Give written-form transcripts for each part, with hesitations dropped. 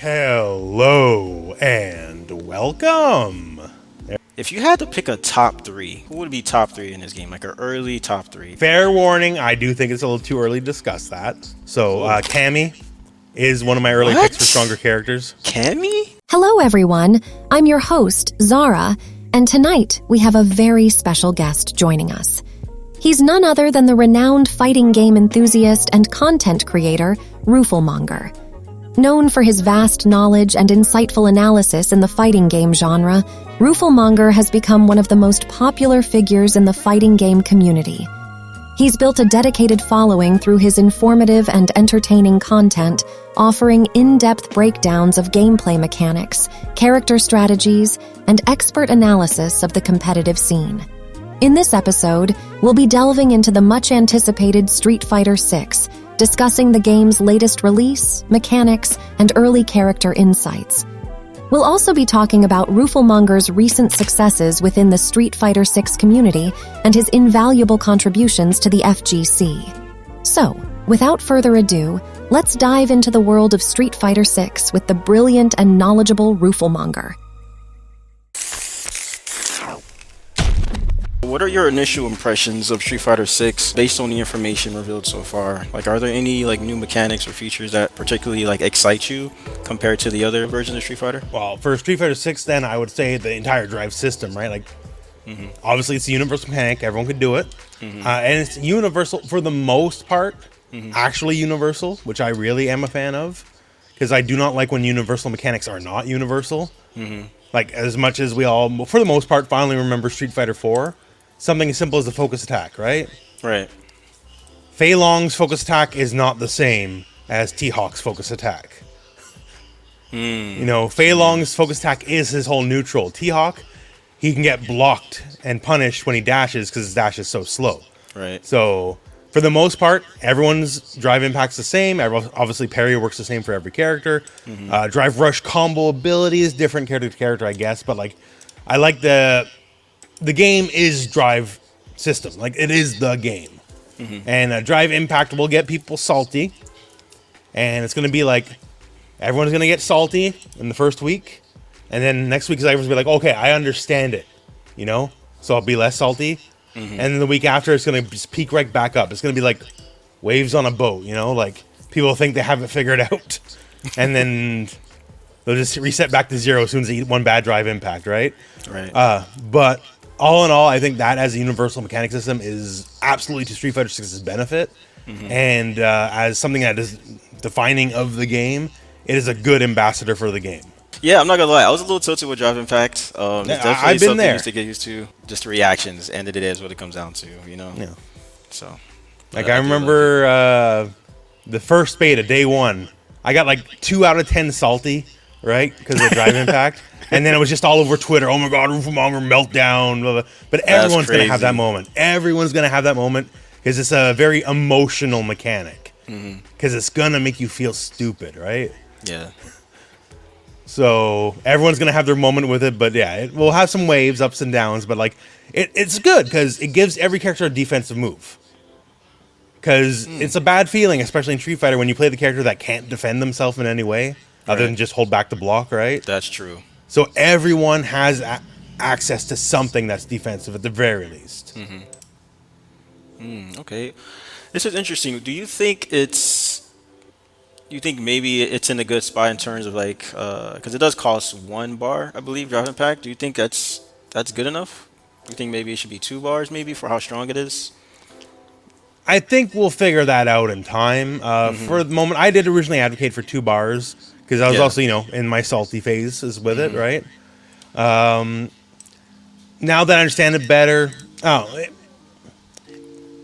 Hello and welcome. If you had to pick a top three, who would be top three in this game? Like an early top three. Fair warning, I do think it's a little too early to discuss that. So, Cammy is one of my early picks for stronger characters. Cammy? Hello, everyone. I'm your host, Zara, and tonight we have a very special guest joining us. He's none other than the renowned fighting game enthusiast and content creator, Rooflemonger. Known for his vast knowledge and insightful analysis in the fighting game genre, Rooflemonger has become one of the most popular figures in the fighting game community. He's built a dedicated following through his informative and entertaining content, offering in-depth breakdowns of gameplay mechanics, character strategies, and expert analysis of the competitive scene. In this episode, we'll be delving into the much-anticipated Street Fighter VI, discussing the game's latest release, mechanics, and early character insights. We'll also be talking about Rooflemonger's recent successes within the Street Fighter VI community and his invaluable contributions to the FGC. So, without further ado, let's dive into the world of Street Fighter VI with the brilliant and knowledgeable Rooflemonger. What are your initial impressions of Street Fighter VI based on the information revealed so far? Like, are there any new mechanics or features that particularly excite you compared to the other versions of Street Fighter? Well, for Street Fighter 6, then I would say the entire drive system, right? Obviously it's a universal mechanic, everyone could do it, and it's universal for the most part. Actually universal, which I really am a fan of, because I do not like when universal mechanics are not universal. Like, as much as we all, for the most part, finally remember Street Fighter 4. Something as simple as the focus attack, right? Right. Fei Long's focus attack is not the same as T-Hawk's focus attack. You know, Fei Long's focus attack is his whole neutral. T-Hawk, he can get blocked and punished when he dashes because his dash is so slow. Right. So, for the most part, everyone's drive impact's the same. Obviously, parry works the same for every character. Drive rush combo ability is different character to character, I guess. But, I like the game is drive system. It is the game. And drive impact will get people salty. And it's going to be everyone's going to get salty in the first week. And then next week, everyone's going to be okay, I understand it. You know? So I'll be less salty. And then the week after, it's going to just peak right back up. It's going to be like waves on a boat, you know? People think they have it figured out. And then they'll just reset back to zero as soon as they eat one bad drive impact, right? Right. But all in all, I think that as a universal mechanic system is absolutely to Street Fighter 6's benefit. And as something that is defining of the game, it is a good ambassador for the game. Yeah, I'm not gonna lie. I was a little tilted with drive impact. It's definitely I've been something there. you used to get used to. Just the reactions, and it is what it comes down to, you know? Yeah. So. I remember the first beta, day one, I got 2 out of 10 salty, right? Because of drive impact. And then it was just all over Twitter. Oh my God, Rooflemonger meltdown. Blah, blah. But everyone's going to have that moment. Everyone's going to have that moment because it's a very emotional mechanic. Because it's going to make you feel stupid, right? Yeah. So everyone's going to have their moment with it. But yeah, it will have some waves, ups and downs. But it's good because it gives every character a defensive move. Because it's a bad feeling, especially in Street Fighter, when you play the character that can't defend themselves in any way other than just hold back the block, right? That's true. So everyone has access to something that's defensive at the very least. Okay. This is interesting. Do you think maybe it's in a good spot in terms of because it does cost 1 bar, I believe, drive impact. Do you think that's good enough? Do you think maybe it should be 2 bars maybe for how strong it is? I think we'll figure that out in time. For the moment, I did originally advocate for 2 bars because I was also, in my salty phases with it, right? Now that I understand it better,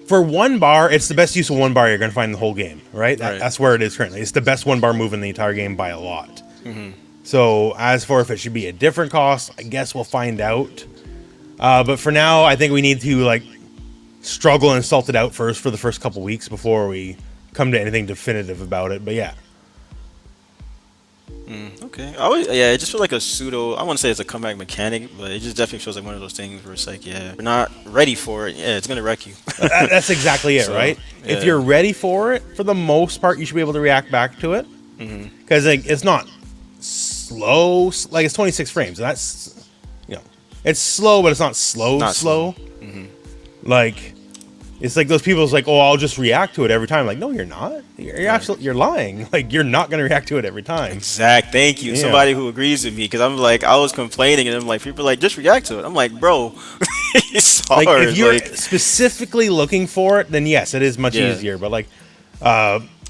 for 1 bar, it's the best use of 1 bar you're going to find in the whole game, right? That's where it is currently. It's the best 1 bar move in the entire game by a lot. So as for if it should be a different cost, I guess we'll find out. But for now, I think we need to struggle and salt it out first for the first couple weeks before we come to anything definitive about it. But yeah. Okay. It just feels like a pseudo. I want to say it's a comeback mechanic, but it just definitely feels like one of those things where it's we're not ready for it. Yeah, it's gonna wreck you. That's exactly it, right? Yeah. If you're ready for it, for the most part, you should be able to react back to it, because it's not slow. Like it's 26 frames. And that's, it's slow, but it's not slow. Not slow. Mm-hmm. Like, it's like those people's like, oh, I'll just react to it every time. Like, no, you're not. You're lying. Like, you're not gonna react to it every time. Exact. Thank you. Yeah. Somebody who agrees with me, because I'm like, I was complaining, and I'm like, people are like, just react to it. I'm like, bro, it's hard. Like, if you're like, specifically looking for it, then yes, it is much easier. But like,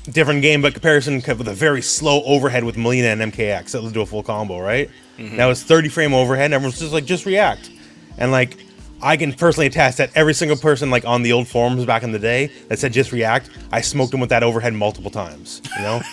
different game, but comparison with a very slow overhead with Melina and MKX that led to a full combo, right? Mm-hmm. That was 30 frame overhead, and everyone's just like, just react. And like, I can personally attest that every single person like on the old forums back in the day that said just react, I smoked them with that overhead multiple times. gotcha.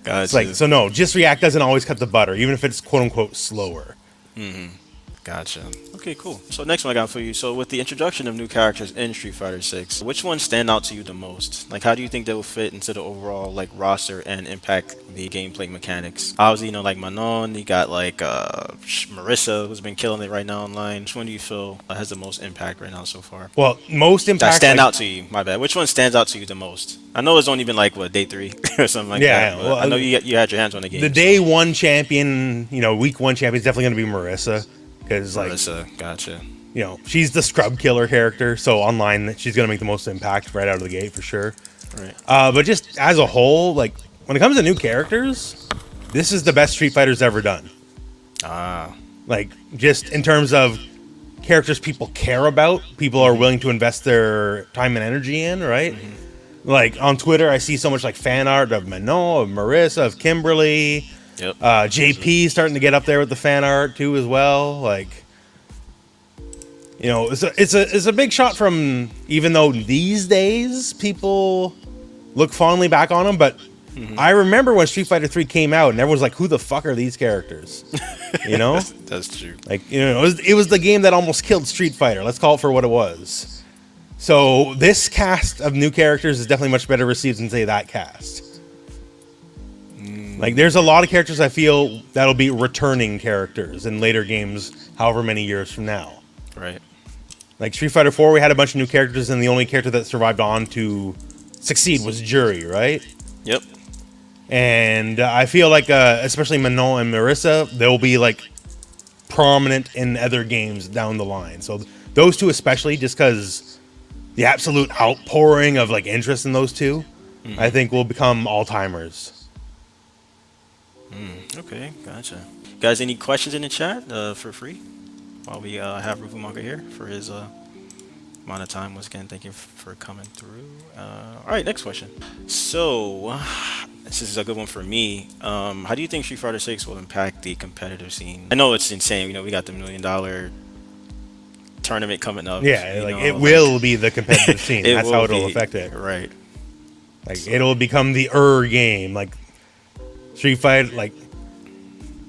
It's like, so no, just react doesn't always cut the butter, even if it's quote unquote slower. Mm-hmm. Gotcha. Okay, cool. So next one I got for you. So with the introduction of new characters in Street Fighter 6, which ones stand out to you the most? Like, how do you think they will fit into the overall like roster and impact the gameplay mechanics? Obviously, like Manon, you got like Marissa, who's been killing it right now online. Which one do you feel has the most impact right now so far? Well, most impact That stand out to you. My bad. Which one stands out to you the most? I know it's only been like day 3 or something like that. Well, I know you had your hands on the game. The day one champion, week one champion is definitely going to be Marissa. Because like, gotcha. She's the scrub killer character, so online she's gonna make the most impact right out of the gate for sure. Right. But just as a whole, like when it comes to new characters, this is the best Street Fighter's ever done. Like just in terms of characters people care about, people are willing to invest their time and energy in, right? Mm-hmm. Like on Twitter, I see so much like fan art of Manon, of Marissa, of Kimberly. Yep. JP starting to get up there with the fan art too as well. Like, it's a big shot from, even though these days people look fondly back on them, but I remember when Street Fighter 3 came out and everyone's like, who the fuck are these characters? That's true. Like, it was the game that almost killed Street Fighter. Let's call it for what it was. So this cast of new characters is definitely much better received than say that cast. Like, there's a lot of characters I feel that'll be returning characters in later games, however many years from now. Right. Like Street Fighter 4, we had a bunch of new characters, and the only character that survived on to succeed was Jury, right? Yep. And I feel like, especially Manon and Marissa, they'll be like prominent in other games down the line. So those two especially, just because the absolute outpouring of like interest in those two, I think will become all-timers. Okay, gotcha. Guys, any questions in the chat for free? While we have Rooflemonger here for his amount of time. Once again, thank you for coming through. All right, next question. So, this is a good one for me. How do you think Street Fighter 6 will impact the competitive scene? I know it's insane. We got the $1 million tournament coming up. Yeah, it will be the competitive scene. That's how it'll affect it. Right. Like, it'll become the game. Like, Street Fighter, like,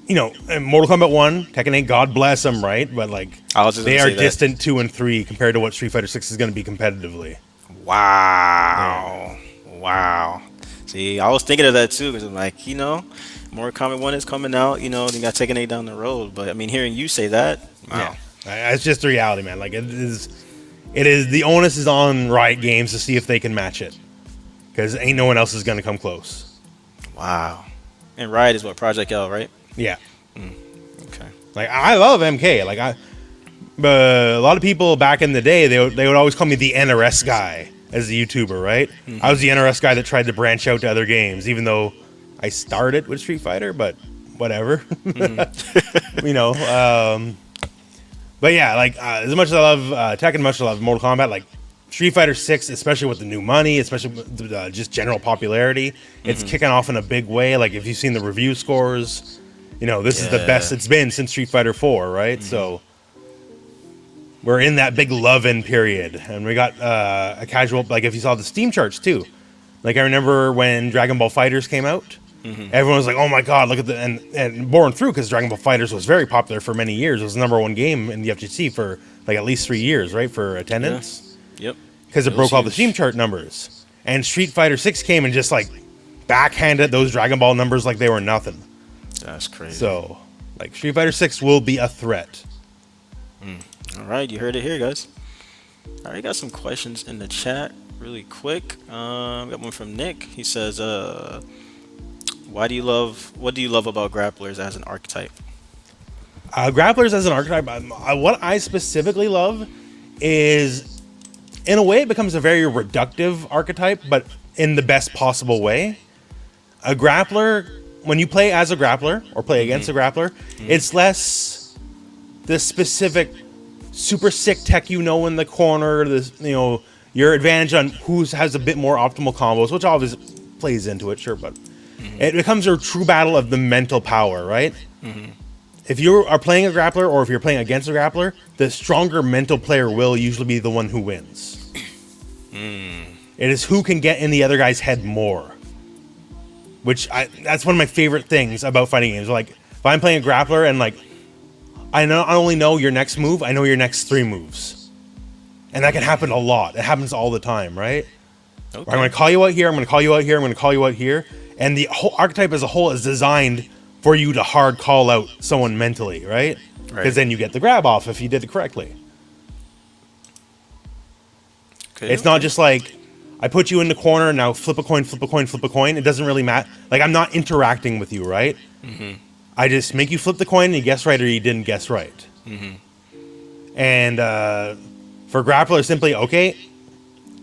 and Mortal Kombat 1, Tekken 8, God bless them, right? But, like, they are distant 2 and 3 compared to what Street Fighter 6 is going to be competitively. Wow. Yeah. Wow. See, I was thinking of that, too, because I'm like, Mortal Kombat 1 is coming out, they got Tekken 8 down the road. But, I mean, hearing you say that, wow. Yeah. It's just the reality, man. Like, it is, the onus is on Riot Games to see if they can match it. Because ain't no one else is going to come close. Wow. And Riot is what, Project L, right? Yeah. Okay. Like, I love MK. But a lot of people back in the day, they would always call me the NRS guy as a YouTuber, right? Mm-hmm. I was the NRS guy that tried to branch out to other games, even though I started with Street Fighter, but whatever. Mm-hmm. But yeah, like, as much as I love Tekken, as much as I love Mortal Kombat, like, Street Fighter 6, especially with the new money, especially with just general popularity, it's kicking off in a big way. Like, if you've seen the review scores, this is the best it's been since Street Fighter 4, right? So we're in that big love-in period. And we got a casual, like, if you saw the Steam charts, too. Like, I remember when Dragon Ball FighterZ came out, everyone was like, oh my god, look at the... And born through, because Dragon Ball FighterZ was very popular for many years. It was the #1 game in the FGC for, like, at least 3 years, right? For attendance. Yeah. Yep. Because it broke all the Steam chart numbers. And Street Fighter 6 came and just, like, backhanded those Dragon Ball numbers like they were nothing. That's crazy. So, like, Street Fighter 6 will be a threat. All right, you heard it here, guys. All right, got some questions in the chat really quick. Got one from Nick. He says, What do you love about grapplers as an archetype? Grapplers as an archetype, what I specifically love is, in a way, it becomes a very reductive archetype, but in the best possible way. A grappler, when you play as a grappler or play against a grappler, it's less the specific super sick tech in the corner, your advantage on who has a bit more optimal combos, which obviously plays into it, sure, but it becomes a true battle of the mental power, right? If you are playing a grappler or if you're playing against a grappler, the stronger mental player will usually be the one who wins. It is who can get in the other guy's head more. That's one of my favorite things about fighting games. Like, if I'm playing a grappler and I only know your next move, I know your next 3 moves. And that can happen a lot. It happens all the time, right? Okay. I'm going to call you out here, I'm going to call you out here, I'm going to call you out here. And the whole archetype as a whole is designed for you to hard call out someone mentally, right? Because then you get the grab off if you did it correctly. Okay. It's not just like, I put you in the corner, now flip a coin, flip a coin, flip a coin. It doesn't really matter. Like, I'm not interacting with you, right? I just make you flip the coin and you guess right or you didn't guess right. And for grappler, simply, okay,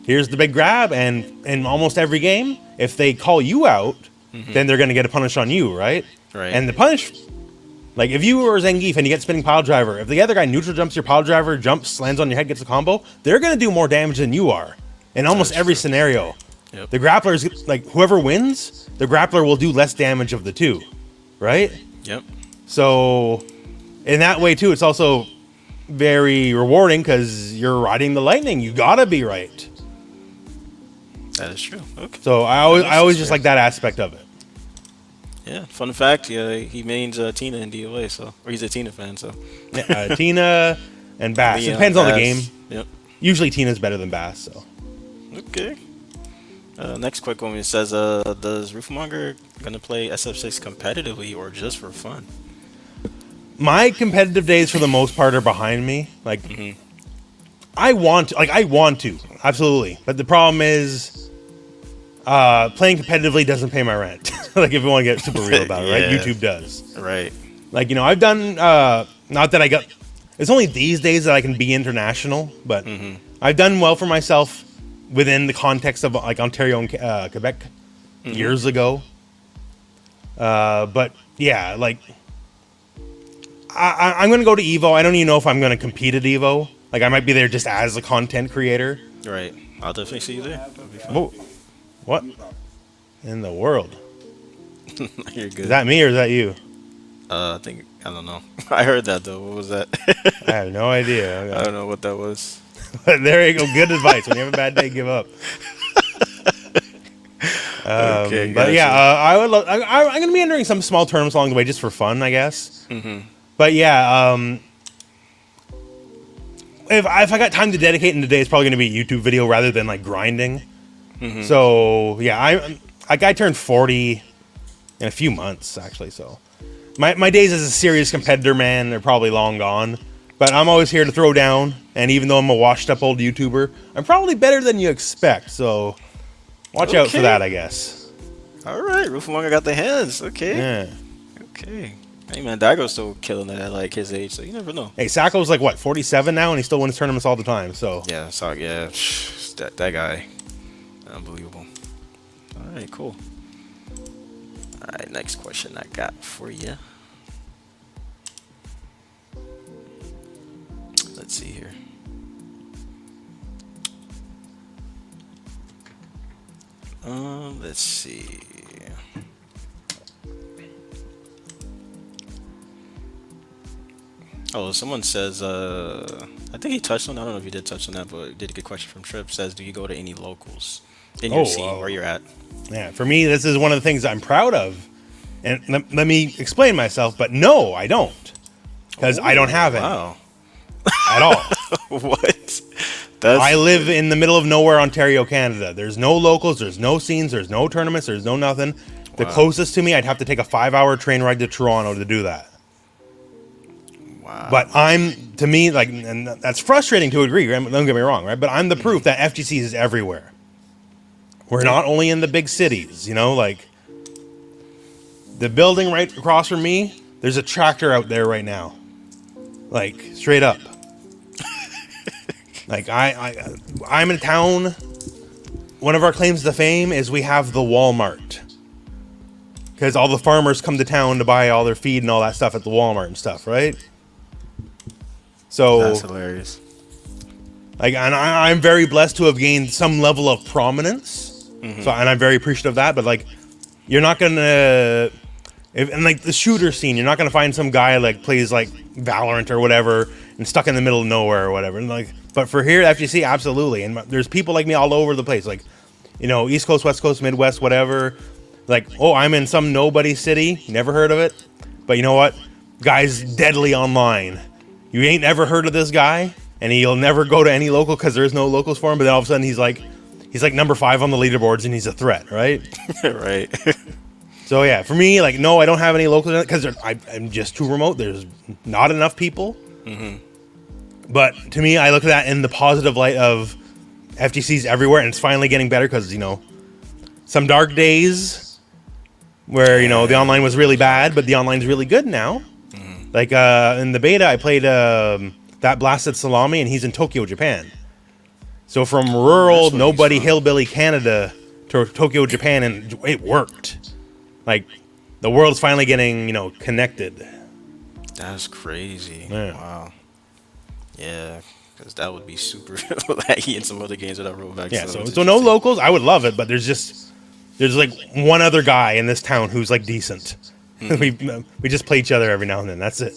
here's the big grab, and in almost every game, if they call you out, then they're going to get a punish on you, right? And the punish, like if you were Zangief and you get spinning pile driver, if the other guy neutral jumps your pile driver, jumps, lands on your head, gets a combo, they're going to do more damage than you are in almost every scenario. The grappler is like, whoever wins, the grappler will do less damage of the two, right? So in that way too, it's also very rewarding because you're riding the lightning. You gotta be right. That is true. Okay. So I always just like that aspect of it. Yeah. Fun fact. Yeah, he mains Tina in DOA, or he's a Tina fan. So Tina and Bass. It depends on the game. Yep. Usually Tina's better than Bass. So. Okay. Next quick one. It says, does Rooflemonger gonna play SF6 competitively or just for fun? My competitive days, for the most part, are behind me. Like, I want to, absolutely. But the problem is, playing competitively doesn't pay my rent. Like, if you want to get super real about it, right? YouTube does. Right. Like, I've done, not that it's only these days that I can be international, but I've done well for myself within the context of, like, Ontario and Quebec years ago. But, yeah, like, I'm going to go to EVO. I don't even know if I'm going to compete at EVO. Like, I might be there just as a content creator. Right. I'll definitely see you there. That'll be fun. Whoa. What in the world? You're good. Is that me or is that you? I don't know. I heard that, though. What was that? I have no idea. I don't know what that was. There you go. Good advice. When you have a bad day, give up. Okay, but yeah, I would love. I'm going to be entering some small tournaments along the way just for fun, I guess. But yeah, if I got time to dedicate in the day, it's probably going to be a YouTube video rather than like grinding. So yeah, I turned 40 in a few months actually. So my days as a serious competitor, man, they're probably long gone. But I'm always here to throw down, and even though I'm a washed up old YouTuber, I'm probably better than you expect. So watch out for that, I guess. All right, Rooflemonger got the hands. Okay. Yeah. Okay. Hey man, Daigo's still killing it at like his age, so you never know. Hey, Sakko's like what, 47 now, and he still wins tournaments all the time. So yeah, that guy, unbelievable. All right, cool. All right, next question I got for you. Let's see here. Let's see. Oh, someone says, I think he touched on, I don't know if he did touch on that, but he did a good question from Trip. Says, do you go to any locals in your scene where you're at? Yeah, for me, this is one of the things I'm proud of. And let me explain myself, but no, I don't. Because I don't have any. Wow. At all. What? I live in the middle of nowhere, Ontario, Canada. There's no locals, there's no scenes, there's no tournaments, there's no nothing. The closest to me, I'd have to take a 5-hour train ride to Toronto to do that. Wow. But to me, like, and that's frustrating to a degree, right? Don't get me wrong, right? But I'm the proof that FGC is everywhere. We're not only in the big cities, like, The building right across from me, there's a tractor out there right now. Like, straight up. Like, I'm in town. One of our claims to fame is we have the Walmart. Because all the farmers come to town to buy all their feed and all that stuff at the Walmart and stuff, right? So That's hilarious. Like, and I'm very blessed to have gained some level of prominence. So, and I'm very appreciative of that. But like, you're not gonna, and like the shooter scene, you're not gonna find some guy like plays like Valorant or whatever and stuck in the middle of nowhere or whatever. And like, but for here, FGC, absolutely. And there's people like me all over the place. Like, you know, East Coast, West Coast, Midwest, whatever. Like, oh, I'm in some nobody city. Never heard of it. But you know what? Guy's deadly online. You ain't ever heard of this guy, and he'll never go to any local because there's no locals for him. But then all of a sudden, he's like number 5 on the leaderboards, and he's a threat, right? Right. So yeah, for me, like, no, I don't have any locals because I'm just too remote. There's not enough people. But to me, I look at that in the positive light of FGC's everywhere, and it's finally getting better because, you know, some dark days where, you know, the online was really bad, but the online's really good now. Like, in the beta, I played that Blasted Salami, and he's in Tokyo, Japan. So from rural, nobody, hillbilly Canada to Tokyo, Japan, and it worked. Like, the world's finally getting, you know, connected. That's crazy. Yeah. Wow. Yeah, because that would be super laggy in some other games that I wrote back. Yeah, so no locals. I would love it, but there's like one other guy in this town who's like decent. We just play each other every now and then. That's it.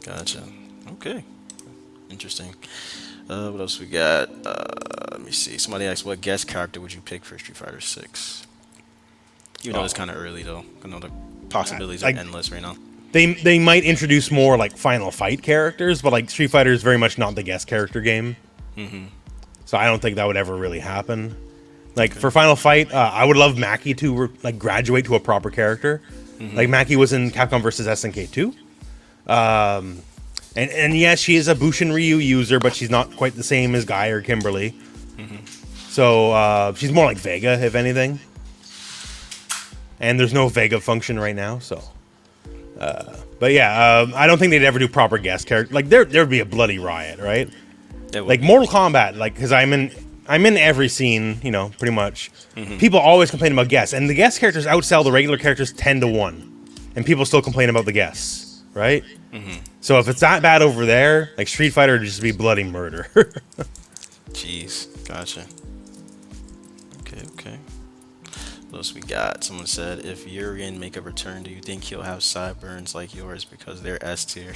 Gotcha. Okay. Interesting. What else we got? Let me see. Somebody asked, what guest character would you pick for Street Fighter 6? You know, it's kind of early though. I know the possibilities are endless right now. They might introduce more like Final Fight characters, but like Street Fighter is very much not the guest character game. So I don't think that would ever really happen. Like for Final Fight, I would love Maki to like graduate to a proper character. Like Maki was in Capcom vs SNK 2. And yes, she is a Bushin Ryu user, but she's not quite the same as Guy or Kimberly. So she's more like Vega, if anything. And there's no Vega function right now, so. But yeah, I don't think they'd ever do proper guest character. Like there'd be a bloody riot, right? Like Mortal Kombat, like because I'm in every scene, you know, pretty much. People always complain about guests, and the guest characters outsell the regular characters 10-1, and people still complain about the guests, right? So if it's that bad over there, like Street Fighter would just be bloody murder. Jeez, gotcha. Okay. What else we got? Someone said, if Urian make a return, do you think he'll have sideburns like yours because they're S tier?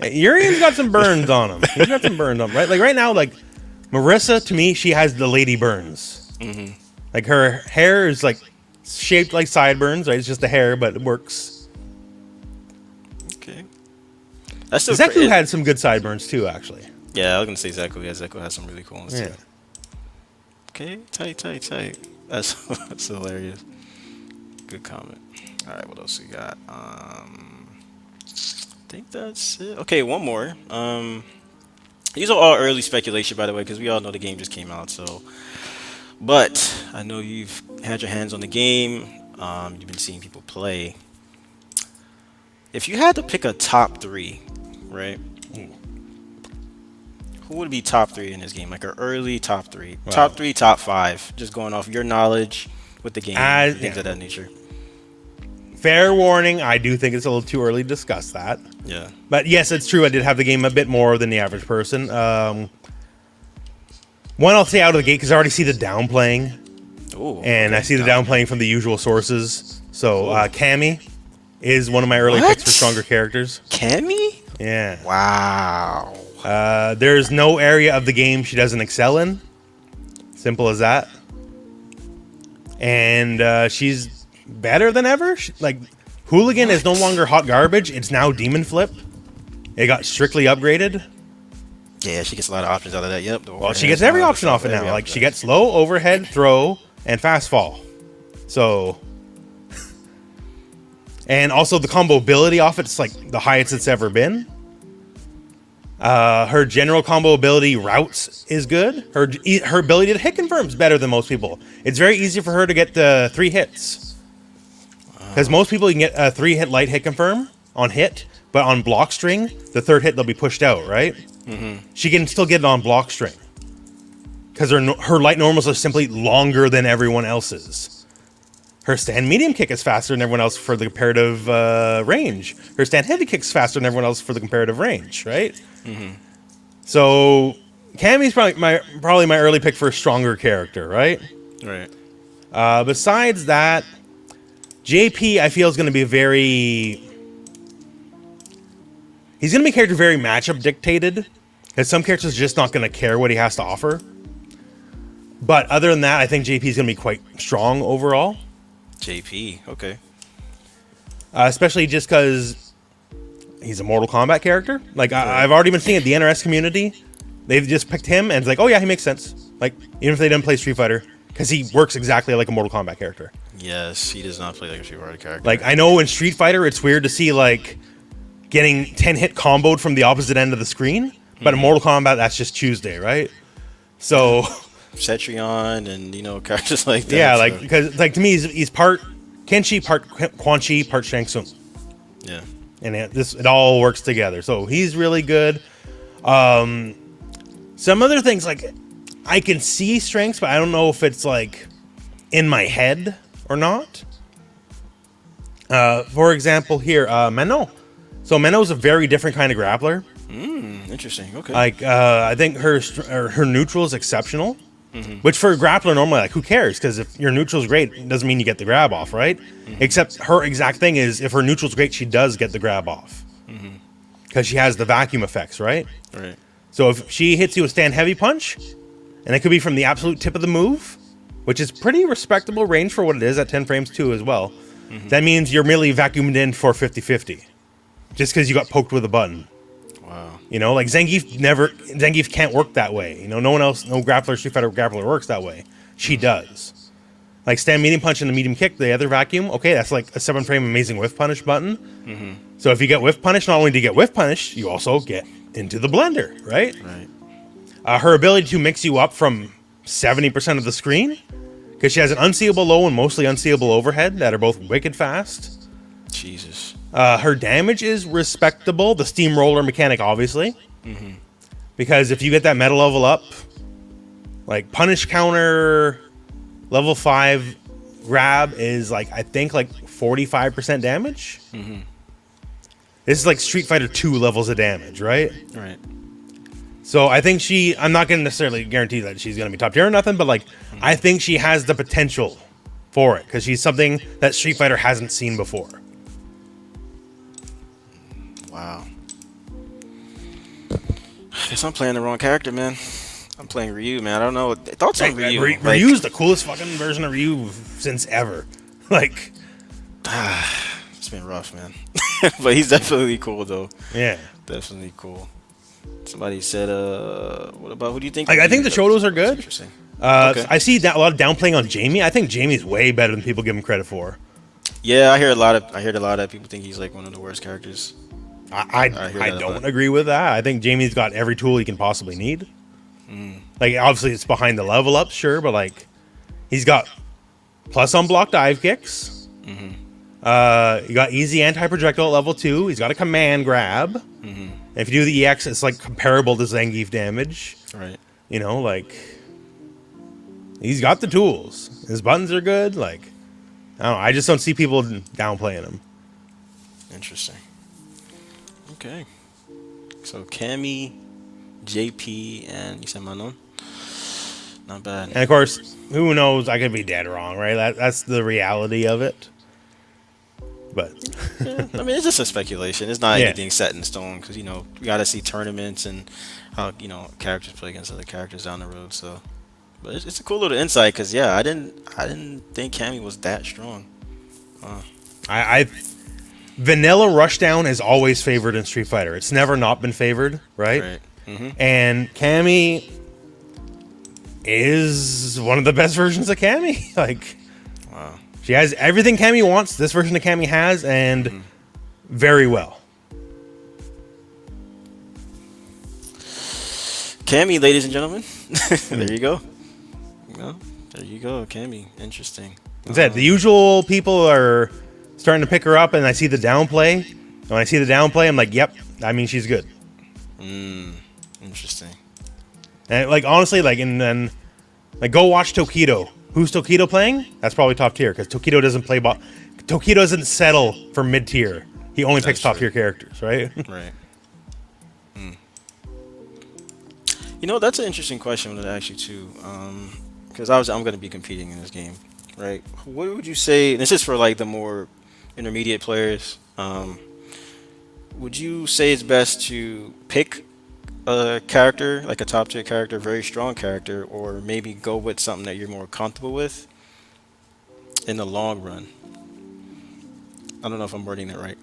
Urian's got some burns on him. He's got some burns on him, right? Like right now, like Marissa, to me, she has the lady burns. Like her hair is like shaped like sideburns, right? It's just the hair, but it works. Okay. That's still Zakku had some good sideburns too, actually. Yeah, I was gonna say Zakku. Yeah, Zakku has some really cool ones Yeah. too. Okay, tight. That's hilarious. Good comment. All right, what else we got? I think that's it. Okay, one more. These are all early speculation, by the way, because we all know the game just came out. So, but I know you've had your hands on the game. You've been seeing people play. If you had to pick a top 3, right? Who would be top 3 in this game? Like an early top 3, wow. Top 3, top 5, just going off your knowledge with the game, things of that nature. Fair warning, I do think it's a little too early to discuss that. Yeah. But yes, it's true. I did have the game a bit more than the average person. One, I'll say out of the gate because I already see the downplaying. Ooh, and I see the downplaying from the usual sources. So Cammy is one of my early picks for stronger characters. Cammy? Yeah. Wow. There's no area of the game she doesn't excel in. Simple as that. And she's better than ever. Like, Hooligan is no longer hot garbage. It's now Demon Flip. It got strictly upgraded. Yeah, she gets a lot of options out of that. Yep. Well, she gets every option off it now. Like, she gets low, overhead, throw, and fast fall. So... and also the combo ability off it's like the highest it's ever been. Her general combo ability routes is good. Her ability to hit confirms better than most people. It's very easy for her to get the 3 hits. Because most people, you can get a 3-hit light hit confirm on hit, but on block string, the 3rd hit, they'll be pushed out, right? She can still get it on block string. Because her light normals are simply longer than everyone else's. Her stand medium kick is faster than everyone else for the comparative range. Her stand heavy kick is faster than everyone else for the comparative range, right? So Cammy's probably my early pick for a stronger character, right? Right. Besides that, JP I feel is going to be he's going to be a character very matchup dictated. Because some characters are just not going to care what he has to offer. But other than that, I think JP is going to be quite strong overall. JP, okay. Especially just because he's a Mortal Kombat character. Like, I've already been seeing it, the NRS community, they've just picked him, and it's like, oh yeah, he makes sense. Like, even if they didn't play Street Fighter, because he works exactly like a Mortal Kombat character. Yes, he does not play like a Street Fighter character. Like, I know in Street Fighter, it's weird to see, like, getting 10-hit comboed from the opposite end of the screen, but in Mortal Kombat, that's just Tuesday, right? So... Cetrion and, you know, characters like that. Yeah, like, because, like, to me, he's part Kenshi, part Quan Chi, part Shang Tsung. Yeah. And it all works together. So he's really good. Some other things, like, I can see strengths, but I don't know if it's, like, in my head or not. For example, here, Menno. So Menno's a very different kind of grappler. Interesting. Okay. Like, I think her neutral is exceptional. Which for a grappler normally, like, who cares? Because if your neutral's great, it doesn't mean you get the grab off, right? Except her exact thing is, if her neutral's great, she does get the grab off. Because she has the vacuum effects, right? Right. So if she hits you with stand heavy punch, and it could be from the absolute tip of the move, which is pretty respectable range for what it is at 10 frames too as well, that means you're merely vacuumed in for 50-50. Just because you got poked with a button. Wow. You know, like Zangief can't work that way. You know, no grappler, Street Fighter grappler works that way. She does. Like stand medium punch and the medium kick, the other vacuum, okay, that's like a 7-frame amazing whiff punish button. So if you get whiff punish, not only do you get whiff punish, you also get into the blender, right? Right. Her ability to mix you up from 70% of the screen, because she has an unseeable low and mostly unseeable overhead that are both wicked fast. Jesus. Her damage is respectable. The steamroller mechanic, obviously. Because if you get that meta level up, like punish counter level 5 grab is like, I think like 45% damage. This is like Street Fighter 2 levels of damage, right? Right. So I think I'm not going to necessarily guarantee that she's going to be top tier or nothing, but like, I think she has the potential for it because she's something that Street Fighter hasn't seen before. Wow. Guess I'm playing the wrong character, man. I'm playing Ryu, man. I don't know. Thoughts on Ryu? Ryu's the coolest fucking version of Ryu since ever. Like, it's been rough, man. But he's definitely cool, though. Yeah. Definitely cool. Somebody said, what about, who do you think? Like, I think the Shotos are good. Interesting. Okay. I see a lot of downplaying on Jamie. I think Jamie's way better than people give him credit for. Yeah, I heard a lot of people think he's like one of the worst characters. I don't agree with that. I think Jamie's got every tool he can possibly need. Like, obviously, it's behind the level up, sure, but like, he's got plus unblocked dive kicks. You got easy anti-projectile at level 2. He's got a command grab. And if you do the EX, it's like comparable to Zangief damage. Right. You know, like, he's got the tools. His buttons are good. Like, I don't know. I just don't see people downplaying him. Interesting. Okay. So Cammy, JP, and you said Manon. Not bad. And of course, who knows? I could be dead wrong, right? That's the reality of it. But yeah, I mean, it's just a speculation. It's not anything set in stone because, you know, we got to see tournaments and how, you know, characters play against other characters down the road. So, but it's a cool little insight because, yeah, I didn't think Cammy was that strong. Vanilla Rushdown is always favored in Street Fighter. It's never not been favored, right? And Cammy is one of the best versions of Cammy. Like, wow. She has everything Cammy wants. This version of Cammy has, and very well. Cammy, ladies and gentlemen. There you go. Well, there you go, Cammy. Interesting. That's it. The usual people are starting to pick her up, and I see the downplay. And when I see the downplay, I'm like, yep, I mean, she's good. Interesting. And like honestly, like and then like go watch Tokido. Who's Tokido playing? That's probably top tier because Tokido doesn't play Tokido doesn't settle for mid tier. He only picks top tier characters, right? Right. You know, that's an interesting question to ask you too, because I'm going to be competing in this game, right? What would you say? This is for like the more intermediate players. Would you say it's best to pick a character, like a top tier character, very strong character, or maybe go with something that you're more comfortable with in the long run? I don't know if I'm wording that right.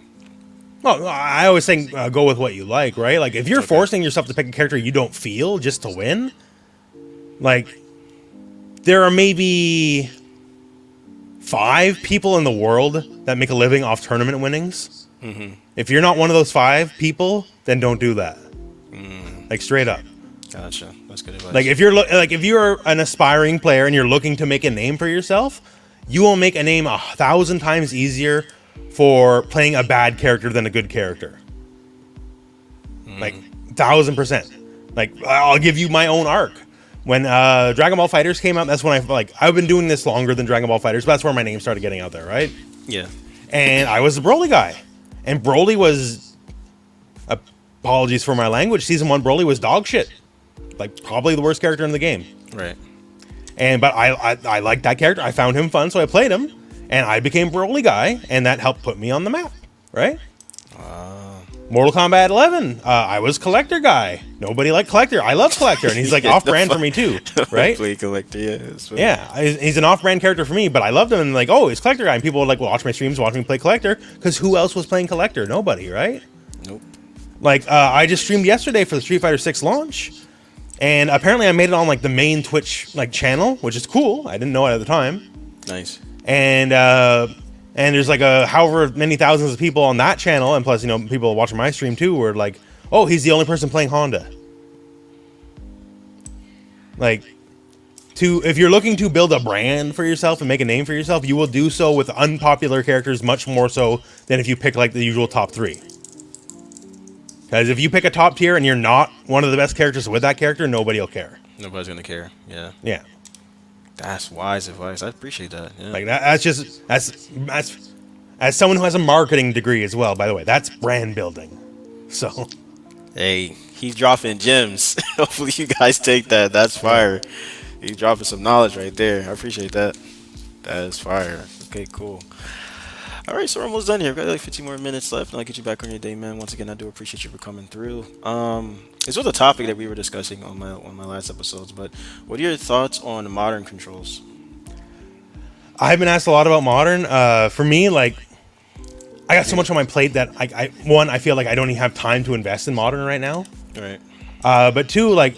Well, I always think go with what you like, right? Like if you're forcing yourself to pick a character you don't feel just to win, like there are maybe 5 people in the world that make a living off tournament winnings. If you're not one of those 5 people, then don't do that. Like straight up. Gotcha. That's good advice. Like if you're an aspiring player and you're looking to make a name for yourself, you will make a name 1,000 times easier for playing a bad character than a good character. Like 1,000%. Like I'll give you my own arc. When Dragon Ball FighterZ came out, that's when I've been doing this longer than Dragon Ball FighterZ, but that's where my name started getting out there, right? Yeah. And I was the Broly guy. And Broly was, apologies for my language, Season 1 Broly was dog shit. Like, probably the worst character in the game. Right. But I liked that character. I found him fun, so I played him. And I became Broly guy, and that helped put me on the map, right? Mortal Kombat 11, I was Collector guy. Nobody liked Collector. I love Collector, and he's like off-brand for me too, right? Play Collector, yeah. Yeah, he's an off-brand character for me, but I loved him, and like, oh, he's Collector guy. And people would like watch my streams, watch me play Collector, because who else was playing Collector? Nobody, right? Nope. Like, I just streamed yesterday for the Street Fighter 6 launch, and apparently I made it on like the main Twitch like channel, which is cool. I didn't know it at the time. Nice. And there's like however many thousands of people on that channel, and plus, you know, people watching my stream too were like, oh, he's the only person playing Honda. Like, if you're looking to build a brand for yourself and make a name for yourself, you will do so with unpopular characters much more so than if you pick like the usual top 3. Because if you pick a top tier and you're not one of the best characters with that character, nobody will care. Nobody's gonna care. Yeah. Yeah. That's wise advice. I appreciate that. Yeah. Like that's as someone who has a marketing degree as well, by the way, that's brand building. So, hey, he's dropping gems. Hopefully you guys take that. That's fire. He's dropping some knowledge right there. I appreciate that. That is fire. Okay, cool. All right, so we're almost done here. We've got like 15 more minutes left, and I'll get you back on your day, man. Once again, I do appreciate you for coming through. This was a topic that we were discussing on my last episodes, but what are your thoughts on modern controls? I've been asked a lot about modern. For me, like, I got so much on my plate that I feel like I don't even have time to invest in modern right now. Right. But 2, like,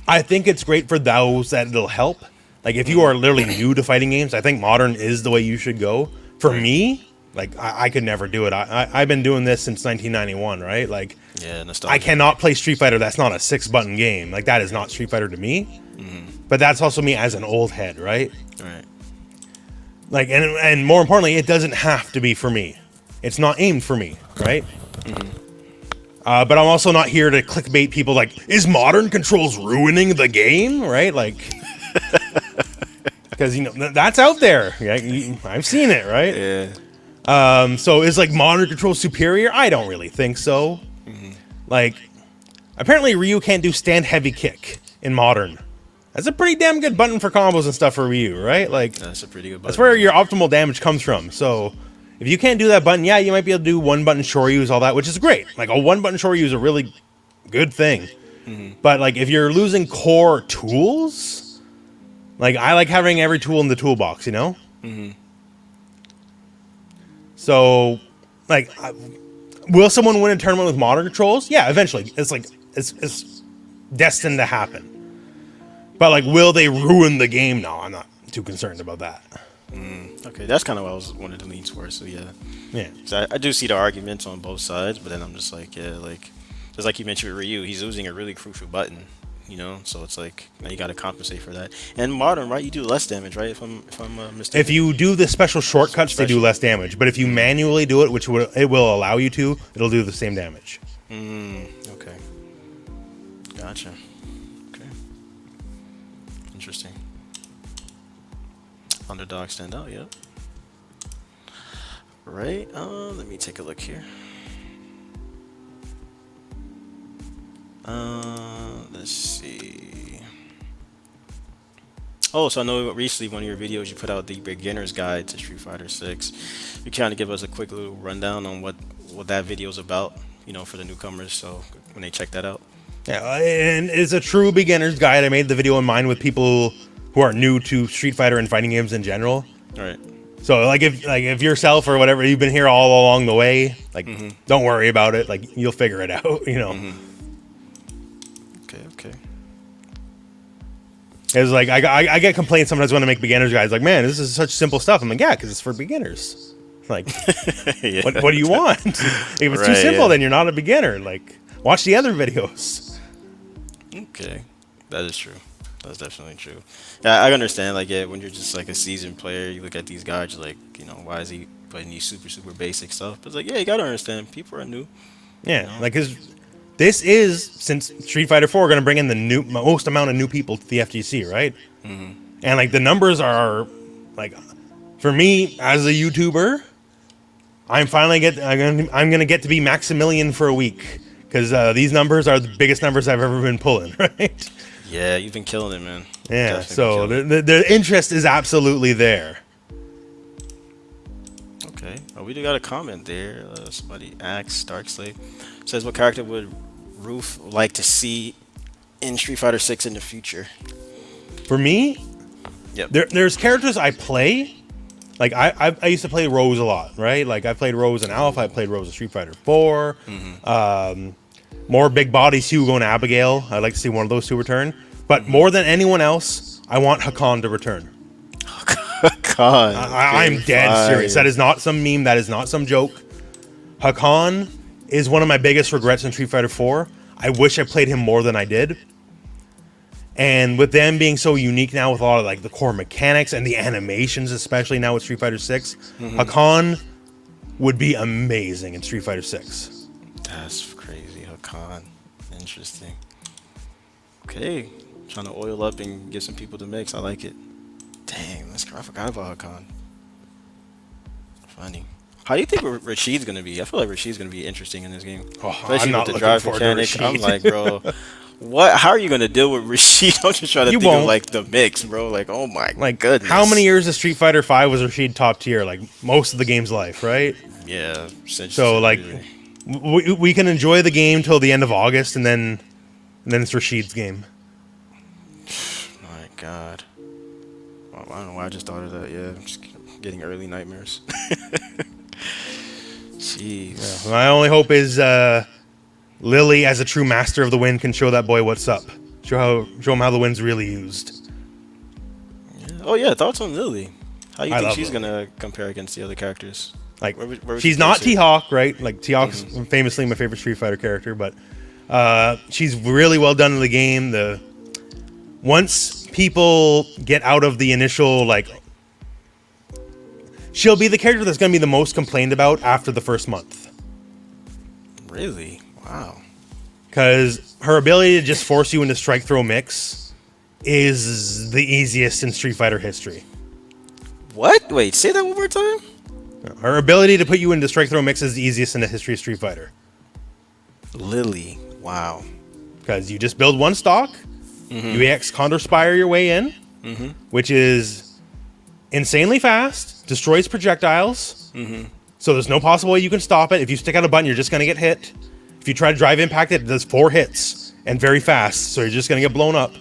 I think it's great for those that it'll help. Like, if you are literally new to fighting games, I think modern is the way you should go. For me, like, I could never do it. I've been doing this since 1991, right? Like, yeah, nostalgia. I cannot play Street Fighter. That's not a 6-button game. Like, that is not Street Fighter to me. But that's also me as an old head, right? Right. Like, and more importantly, it doesn't have to be for me. It's not aimed for me, right? But I'm also not here to clickbait people like, is modern controls ruining the game, right? Like, because, you know, that's out there. I've seen it, right? Yeah. So is like modern controls superior? I don't really think so. Like, apparently Ryu can't do stand heavy kick in modern. That's a pretty damn good button for combos and stuff for Ryu, right? Like, that's a pretty good button. That's where your optimal damage comes from. So if you can't do that button, yeah, you might be able to do 1-button Shoryus, all that, which is great. Like, a 1-button Shoryu is a really good thing. But like, if you're losing core tools, like, I like having every tool in the toolbox, you know? So, like, will someone win a tournament with modern controls? Yeah, eventually. It's like, it's destined to happen. But, like, will they ruin the game? No, I'm not too concerned about that. Okay, that's kind of what I was wanted to lean towards, so yeah. Yeah. So I do see the arguments on both sides, but then I'm just like, yeah, like, just like you mentioned with Ryu, he's losing a really crucial button. you know. So it's like now you got to compensate for that. And modern, right? You do less damage, right? If I'm mistaken. If you do the special shortcuts, they do less damage. But if you manually do it, which it will allow you to, it'll do the same damage. Okay. Gotcha. Okay. Interesting. Underdog stand out, yep. Right. Let me take a look here. Let's see. Oh, so I know recently one of your videos you put out the beginner's guide to Street Fighter 6. You kind of give us a quick little rundown on what that video is about, you know, for the newcomers. So when they check that out. Yeah, and it's a true beginner's guide. I made the video in mind with people who are new to Street Fighter and fighting games in general. All right. So like if yourself or whatever, you've been here all along the way, like don't worry about it. Like you'll figure it out, you know. Okay. It's like I get complaints sometimes when I make beginners guides. Like, man, this is such simple stuff. I'm like, yeah, because it's for beginners. Like, Yeah. what do you want? If it's too Right, simple, yeah. then you're not a beginner. Like, watch the other videos. Okay, that is true. That's definitely true. Yeah, I understand. Like, yeah, when you're just like a seasoned player, you look at these guys, you're like, you know, why is he putting these super basic stuff? But it's like, yeah, you gotta understand. People are new. Yeah, You know? like, cause this is, since Street Fighter 4, going to bring in the most amount of new people to the FGC, right? And like the numbers are, like, for me as a YouTuber, I'm gonna get to be Maximilian for a week because these numbers are the biggest numbers I've ever been pulling, right? Yeah, you've been killing it, man. Yeah, Definitely so been killing the interest is absolutely there. it. Okay. Oh, we do got a comment there. Somebody asks, Darkslave says, what character would Roof like to see in Street Fighter 6 in the future? For me, Yep. there's characters I play. Like I used to play Rose a lot, right? Like I played Rose in Alpha, I played Rose in Street Fighter 4. More big bodies, Hugo and Abigail. I'd like to see one of those two return. But more than anyone else, I want Hakan to return. God. I'm dead serious. That is not some meme. That is not some joke. Hakan is one of my biggest regrets in Street Fighter 4. I wish I played him more than I did. And with them being so unique now with a lot of like the core mechanics and the animations, especially now with Street Fighter 6, Hakan would be amazing in Street Fighter 6. That's crazy, Hakan. Interesting. Okay, trying to oil up and get some people to mix. I like it. Dang, I forgot about Hakan. Funny. How do you think Rashid's gonna be? I feel like Rashid's gonna be interesting in this game. I'm not looking forward to Rashid. I'm like, bro, what? How are you gonna deal with Rashid? I'm just trying to think of like the mix, bro. Like, oh my goodness. How many years of Street Fighter 5 was Rashid top tier? Like most of the game's life, right? Yeah. So like, we can enjoy the game till the end of August, and then it's Rashid's game. My God. Well, I don't know why I just thought of that. Yeah, I'm just getting early nightmares. Jeez. Yeah. My only hope is Lily, as a true master of the wind, can show that boy what's up. Show him how the wind's really used. Yeah. Oh yeah, thoughts on Lily? How you I think love she's Lily. gonna compare against the other characters? Like, Where would she's you not place her? T-Hawk, right? Like, T-Hawk's famously my favorite Street Fighter character, but she's really well done in the game. Once people get out of the initial, like, she'll be the character that's going to be the most complained about after the first month. Really? Wow. Because her ability to just force you into strike throw mix is the easiest in Street Fighter history. What? Wait, say that one more time? Her ability to put you into strike throw mix is the easiest in the history of Street Fighter. Lily. Wow. Because you just build one stock, you EX Condor Spire your way in, which is insanely fast, destroys projectiles, so there's no possible way you can stop it. If you stick out a button, you're just going to get hit. If you try to drive impact it does 4 hits, and very fast, so you're just going to get blown up.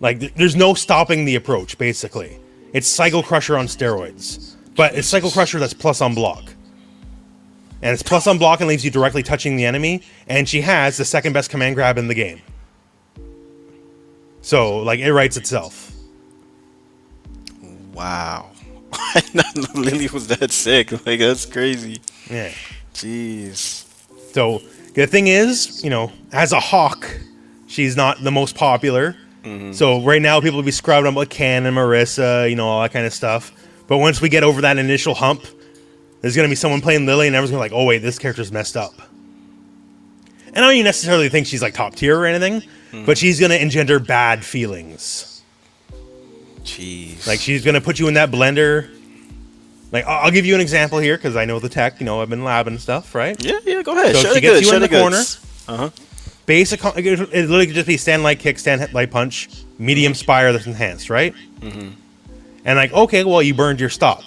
Like, there's no stopping the approach, basically. It's Psycho Crusher on steroids. But it's Psycho Crusher that's plus on block. And it's plus on block and leaves you directly touching the enemy. And she has the second best command grab in the game. So, like, it writes itself. Wow. I didn't know Lily was that sick. Like, that's crazy. Yeah. Jeez. So, the thing is, you know, as a Hawk, she's not the most popular. So right now people will be scrubbing up like Ken and Marissa, you know, all that kind of stuff. But once we get over that initial hump, there's going to be someone playing Lily and everyone's going to be like, oh wait, this character's messed up. And I don't even necessarily think she's like top tier or anything, but she's going to engender bad feelings. Jeez. Like she's going to put you in that blender. Like I'll give you an example here because I know the tech, you know, I've been labbing stuff, right? Yeah, go ahead. So Share she the gets goods. you in the corner. Uh-huh. Basic, it literally could just be stand light kick, stand light punch, medium spire that's enhanced, right? And like, okay, well, you burned your stock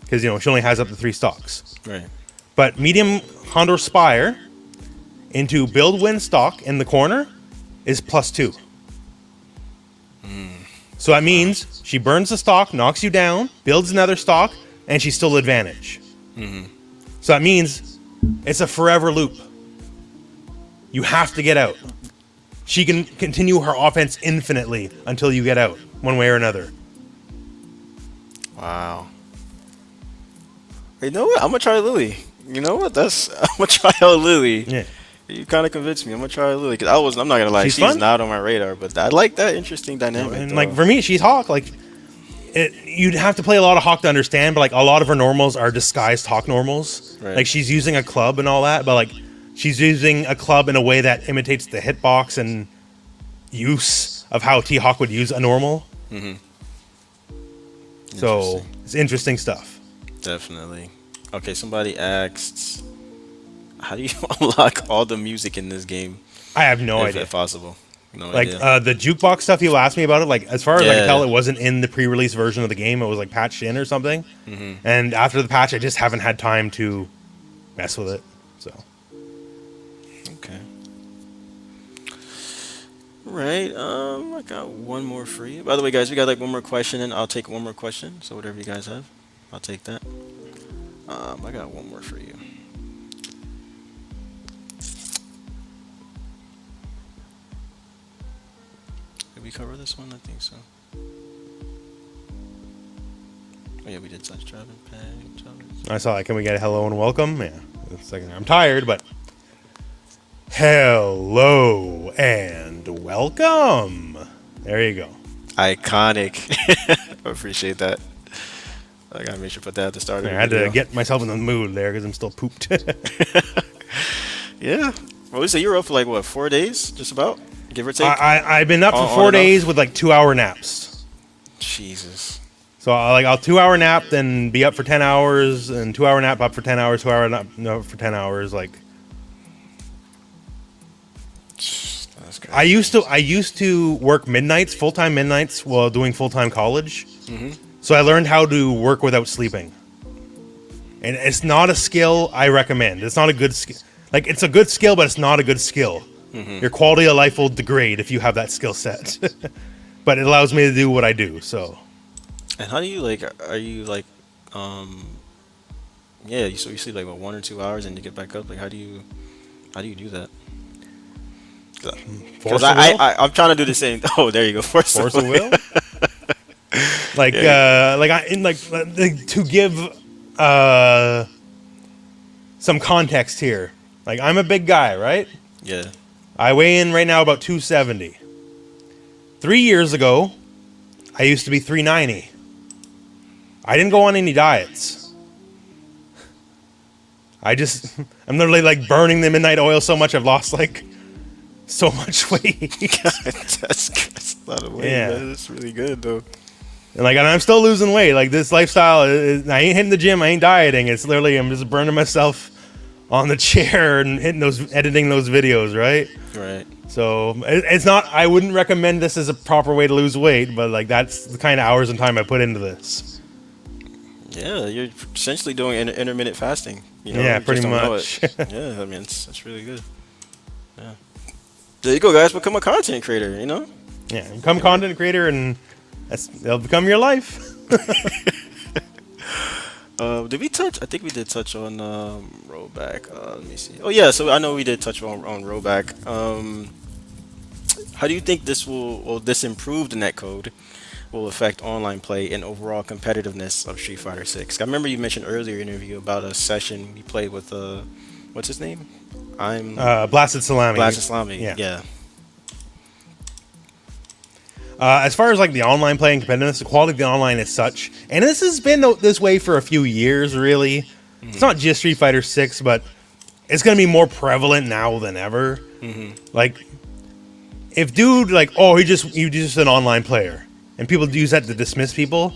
because, you know, she only has up to 3 stocks. Right. But medium Hondo spire into build win stock in the corner is +2. So that means she burns the stock, knocks you down, builds another stock, and she's still advantage. So that means it's a forever loop. You have to get out. She can continue her offense infinitely until you get out, one way or another. Wow. You know what? I'm gonna try Lily. You know what? I'm gonna try out Lily. Yeah. You kind of convinced me. I'm gonna try Lily because I'm not gonna lie. She's fun. not on my radar, but I like that interesting dynamic. And like for me, she's Hawk. Like you'd have to play a lot of Hawk to understand, but like a lot of her normals are disguised Hawk normals. Right. Like she's using a club and all that, but like she's using a club in a way that imitates the hitbox and use of how T-Hawk would use a normal. So it's interesting stuff. Definitely. Okay, somebody asked, how do you unlock all the music in this game? I have no idea. If possible. No Like idea. the jukebox stuff, you asked me about it. Like as far as I can tell, it wasn't in the pre-release version of the game. It was like patched in or something. And after the patch, I just haven't had time to mess with it. So Okay. Right. I got one more for you. By the way, guys, we got like one more question, and I'll take one more question. So whatever you guys have, I'll take that. I got one more for you. Did we cover this one? I think so. Oh yeah, we did touch driving peg. I saw that. Can we get a hello and welcome? Yeah. It's like, I'm tired, but hello and welcome. There you go. Iconic. I appreciate that. I gotta make sure to put that at the start of the I had video. to get myself in the mood there because I'm still pooped. Yeah. Well, we say you were up for like what, 4 days, just about, give or take. I've been up for On 4 and days off? with like 2-hour naps. Jesus. So I'll 2-hour nap, then be up for 10 hours, and 2-hour nap, up for 10 hours, 2-hour nap, no, for 10 hours. Like That's crazy. I used to work midnights, full-time midnights, while doing full-time college. So I learned how to work without sleeping. And it's not a skill I recommend. It's not a good skill. Like, it's a good skill, but it's not a good skill. Your quality of life will degrade if you have that skill set. But it allows me to do what I do, so. And how do you like? Are you like, yeah? So you sleep like what, 1 or 2 hours, and you get back up. Like, how do you do that? Because I'm trying to do the same. Oh, there you go. Force Force of of will. Like, to give some context here. Like, I'm a big guy, right? Yeah. I weigh in right now about 270. 3 years ago, I used to be 390. I didn't go on any diets. I'm literally like burning the midnight oil so much I've lost like so much weight. that's a lot of weight. Yeah. Man. That's really good though. And I'm still losing weight. Like this lifestyle, I ain't hitting the gym. I ain't dieting. It's literally I'm just burning myself on the chair and editing those videos, right? Right. So it's not. I wouldn't recommend this as a proper way to lose weight, but like that's the kind of hours and time I put into this. Yeah, you're essentially doing intermittent fasting. You know, Yeah, you pretty just don't know much. it. Yeah, I mean, that's really good. Yeah. There you go, guys. Become a content creator, you know? Yeah, become content creator, and they'll become your life. Did we touch? I think we did touch on rollback. Let me see. Oh, yeah, so I know we did touch on rollback. How do you think this this improved netcode will affect online play and overall competitiveness of Street Fighter 6? I remember you mentioned earlier in your interview about a session you played with what's his name? Blasted Salami. Blasted Salami. Yeah. Yeah. As far as like the online play and competitiveness, the quality of the online is such, and this has been this way for a few years. Really, it's not just Street Fighter 6, but it's gonna be more prevalent now than ever. Like, if dude like, oh, he's just an online player, and people use that to dismiss people,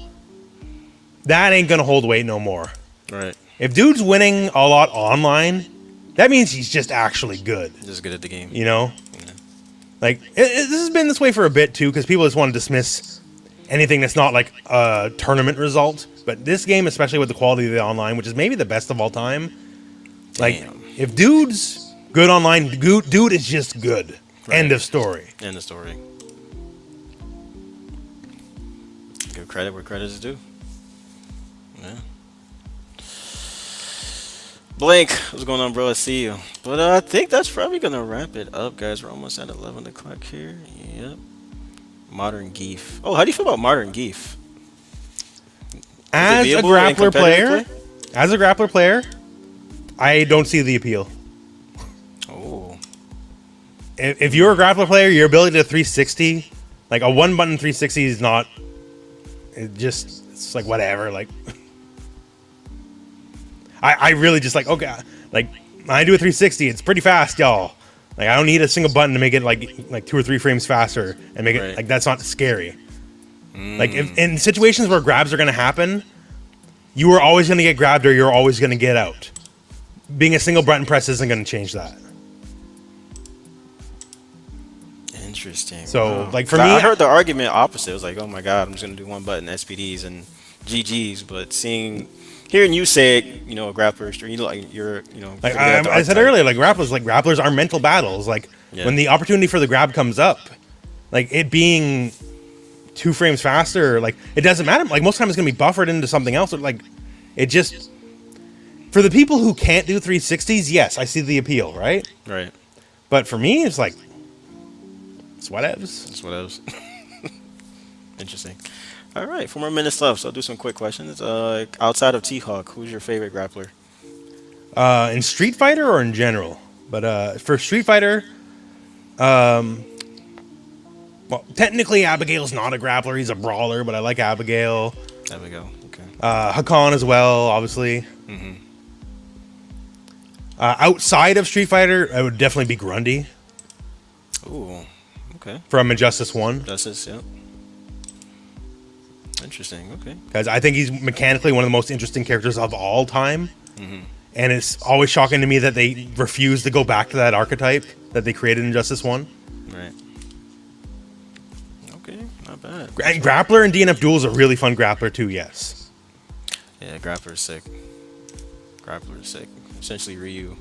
that ain't gonna hold weight no more. Right. If dude's winning a lot online, that means he's just actually good. Just good at the game. You know? Yeah. Like, this has been this way for a bit, too, because people just want to dismiss anything that's not, like, a tournament result. But this game, especially with the quality of the online, which is maybe the best of all time, like, if dude's good online, dude is just good. Right. End of story. End of story. Give credit where credit is due. Yeah. Blink, what's going on, bro? I see you. But I think that's probably gonna wrap it up, guys. We're almost at 11 o'clock here. Yep. Modern Geef. Oh, how do you feel about Modern Geef? As a grappler player, I don't see the appeal. Oh. If you're a grappler player, your ability to 360, like a one-button 360 is not. It's like whatever. Like. I really just like, okay, like I do a 360, it's pretty fast, y'all. Like I don't need a single button to make it like 2 or 3 frames faster and make it like that's not scary. Like if, in situations where grabs are gonna happen, you are always gonna get grabbed or you're always gonna get out. Being a single button press isn't gonna change that. Interesting. So like for me, I heard the argument opposite. It was like, oh my god, I'm just gonna do one button SPDs and GGs, but hearing you say it, you know, a grappler, like I said earlier, like grapplers are mental battles. Like when the opportunity for the grab comes up, like it being 2 frames faster, like it doesn't matter. Like most times it's gonna be buffered into something else. Like it just for the people who can't do 360s, yes, I see the appeal, right? Right. But for me, it's like it's whatevs. It's whatevs. Interesting. All right, 4 more minutes left, so I'll do some quick questions. Outside of T-Hawk, who's your favorite grappler? In Street Fighter or in general? But for Street Fighter, well, technically Abigail's not a grappler; he's a brawler. But I like Abigail. Abigail, okay. Hakan as well, obviously. Outside of Street Fighter, I would definitely be Grundy. Ooh, okay. From Injustice 1. Justice, yeah. Interesting. Okay. Because I think he's mechanically one of the most interesting characters of all time, and it's always shocking to me that they refuse to go back to that archetype that they created in Justice 1. Right. Okay, not bad. And Grappler and DNF Duel is a really fun grappler too. Yes. Yeah, Grappler is sick. Grappler is sick. Essentially Ryu.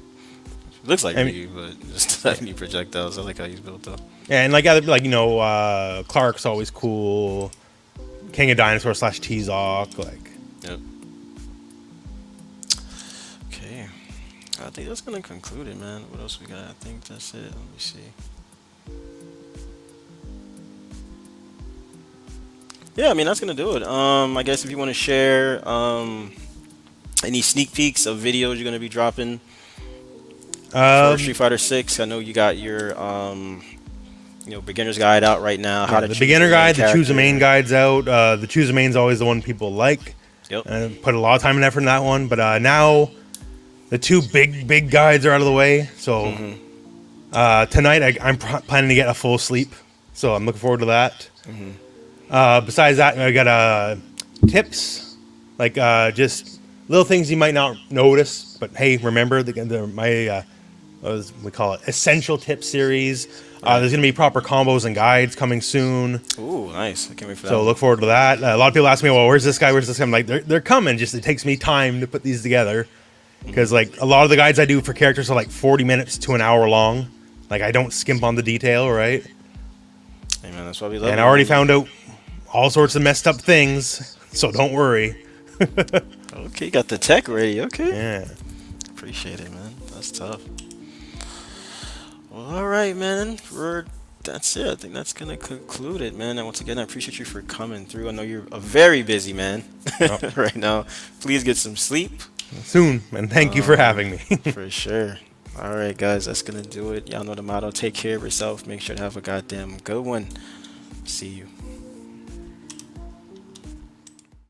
Looks like Ryu, but just tiny projectiles. I like how he's built though. Yeah, and Clark's always cool. King of Dinosaur / T-Zoc, like. Yep. Okay. I think that's gonna conclude it, man. What else we got? I think that's it. Let me see. Yeah, I mean that's gonna do it. I guess if you want to share any sneak peeks of videos you're gonna be dropping for Street Fighter 6, I know you got your beginner's guide out right now. Yeah, the beginner guide, the choose a main guide's out. The choose a main's always the one people like. Yep. And put a lot of time and effort in that one. But now the 2 big guides are out of the way. So tonight I'm planning to get a full sleep. So I'm looking forward to that. Besides that, I got tips, like just little things you might not notice. But hey, remember my we call it Essential Tip series. There's going to be proper combos and guides coming soon. Ooh, nice. I can't wait for that. So look forward to that. A lot of people ask me, well, where's this guy? Where's this guy? I'm like, they're coming. Just it takes me time to put these together. Because like a lot of the guides I do for characters are like 40 minutes to an hour long. Like I don't skimp on the detail, right? Hey man, that's why we love it. And I already found out all sorts of messed up things. So don't worry. Okay, got the tech ready. Okay. Yeah. Appreciate it, man. That's tough. Well, all right, man. That's it. I think that's gonna conclude it, man. And once again, I appreciate you for coming through. I know you're a very busy man right now. Please get some sleep soon, and thank you for having me. For sure. All right, guys, that's gonna do it. Y'all know the motto. Take care of yourself. Make sure to have a goddamn good one. See you.